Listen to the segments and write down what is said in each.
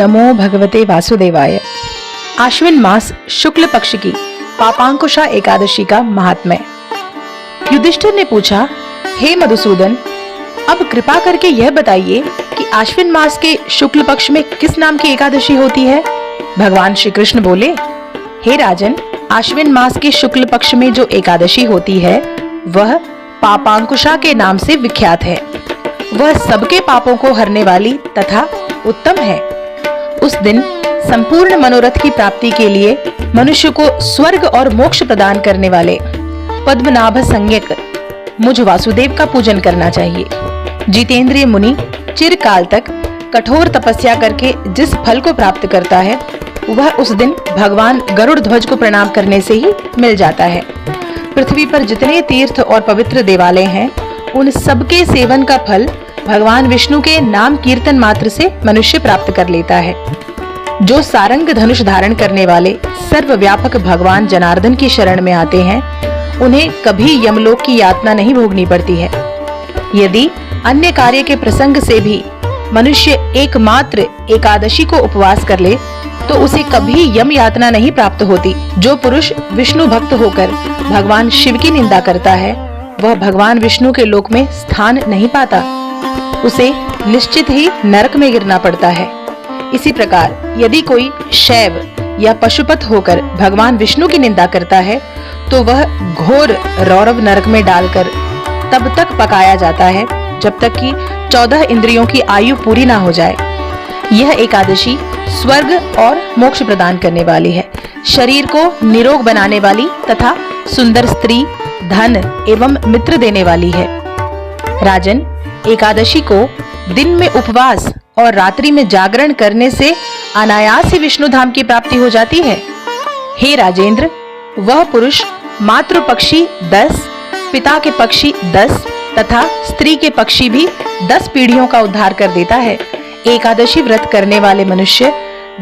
नमो भगवते वासुदेवाय। आश्विन मास शुक्ल पक्ष की पापांकुशा एकादशी का महात्म्य। युधिष्ठिर ने पूछा, हे मधुसूदन, अब कृपा करके यह बताइए कि आश्विन मास के शुक्ल पक्ष में किस नाम की एकादशी होती है। भगवान श्री कृष्ण बोले, हे राजन, आश्विन मास के शुक्ल पक्ष में जो एकादशी होती है वह पापांकुशा के नाम से विख्यात है। वह सबके पापों को हरने वाली तथा उत्तम है। उस दिन संपूर्ण मनोरथ की प्राप्ति के लिए मनुष्य को स्वर्ग और मोक्ष प्रदान करने वाले पद्मनाभ संज्ञक मुझ वासुदेव का पूजन करना चाहिए। जितेंद्रिय मुनि चिरकाल तक कठोर तपस्या करके जिस फल को प्राप्त करता है वह उस दिन भगवान गरुड़ ध्वज को प्रणाम करने से ही मिल जाता है। पृथ्वी पर जितने तीर्थ और पवित्र देवालय हैं, उन सबके सेवन का फल भगवान विष्णु के नाम कीर्तन मात्र से मनुष्य प्राप्त कर लेता है। जो सारंग धनुष धारण करने वाले सर्वव्यापक भगवान जनार्दन की शरण में आते हैं, उन्हें कभी यमलोक की यातना नहीं भोगनी पड़ती है। यदि अन्य कार्य के प्रसंग से भी मनुष्य एकमात्र एकादशी को उपवास कर ले तो उसे कभी यम यातना नहीं प्राप्त होती। जो पुरुष विष्णु भक्त होकर भगवान शिव की निंदा करता है वह भगवान विष्णु के लोक में स्थान नहीं पाता, उसे निश्चित ही नरक में गिरना पड़ता है। इसी प्रकार यदि कोई शैव या पशुपत होकर भगवान विष्णु की निंदा करता है तो वह घोर रौरव नरक में डालकर तब तक पकाया जाता है जब तक कि 14 इंद्रियों की आयु पूरी ना हो जाए। यह एकादशी स्वर्ग और मोक्ष प्रदान करने वाली है, शरीर को निरोग बनाने वाली तथा सुंदर स्त्री, धन एवं मित्र देने वाली है। राजन, एकादशी को दिन में उपवास और रात्रि में जागरण करने से अनायास ही विष्णु धाम की प्राप्ति हो जाती है। हे राजेंद्र, वह पुरुष मातृ पक्षी 10, पिता के पक्षी 10 तथा स्त्री के पक्षी भी 10 पीढ़ियों का उद्धार कर देता है। एकादशी व्रत करने वाले मनुष्य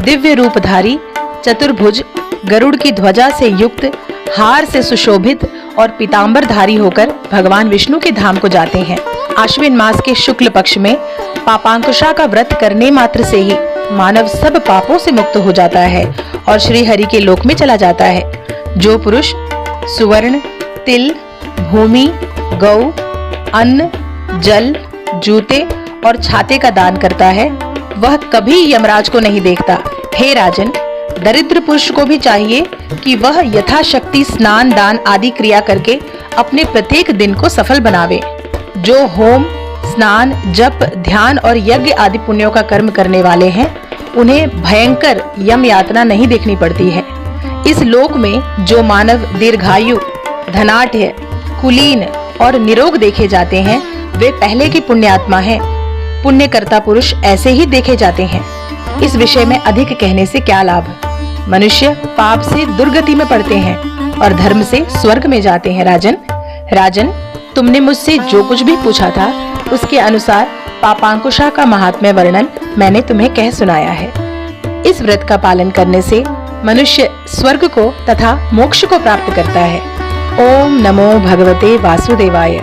दिव्य रूपधारी, चतुर्भुज, गरुड़ की ध्वजा से युक्त, हार से सुशोभित और पीतांबरधारी होकर भगवान विष्णु के धाम को जाते हैं। आश्विन मास के शुक्ल पक्ष में पापांकुशा का व्रत करने मात्र से ही मानव सब पापों से मुक्त हो जाता है और श्री हरि के लोक में चला जाता है। जो पुरुष सुवर्ण, तिल, भूमि, गौ, अन्न, जल, जूते और छाते का दान करता है वह कभी यमराज को नहीं देखता। हे राजन, दरिद्र पुरुष को भी चाहिए कि वह यथाशक्ति स्नान, दान आदि क्रिया करके अपने प्रत्येक दिन को सफल बनावे। जो होम, स्नान, जप, ध्यान और यज्ञ आदि पुण्यों का कर्म करने वाले हैं, उन्हें भयंकर यम यातना नहीं देखनी पड़ती है। इस लोक में जो मानव दीर्घायु, धनाढ्य, कुलीन और निरोग देखे जाते हैं वे पहले की पुण्यात्मा हैं। पुण्यकर्ता पुरुष ऐसे ही देखे जाते हैं। इस विषय में अधिक कहने से क्या लाभ। मनुष्य पाप से दुर्गति में पड़ते हैं और धर्म से स्वर्ग में जाते हैं। राजन, तुमने मुझसे जो कुछ भी पूछा था उसके अनुसार पापांकुशा का महात्म्य वर्णन मैंने तुम्हें कह सुनाया है। इस व्रत का पालन करने से मनुष्य स्वर्ग को तथा मोक्ष को प्राप्त करता है। ओम नमो भगवते वासुदेवाय।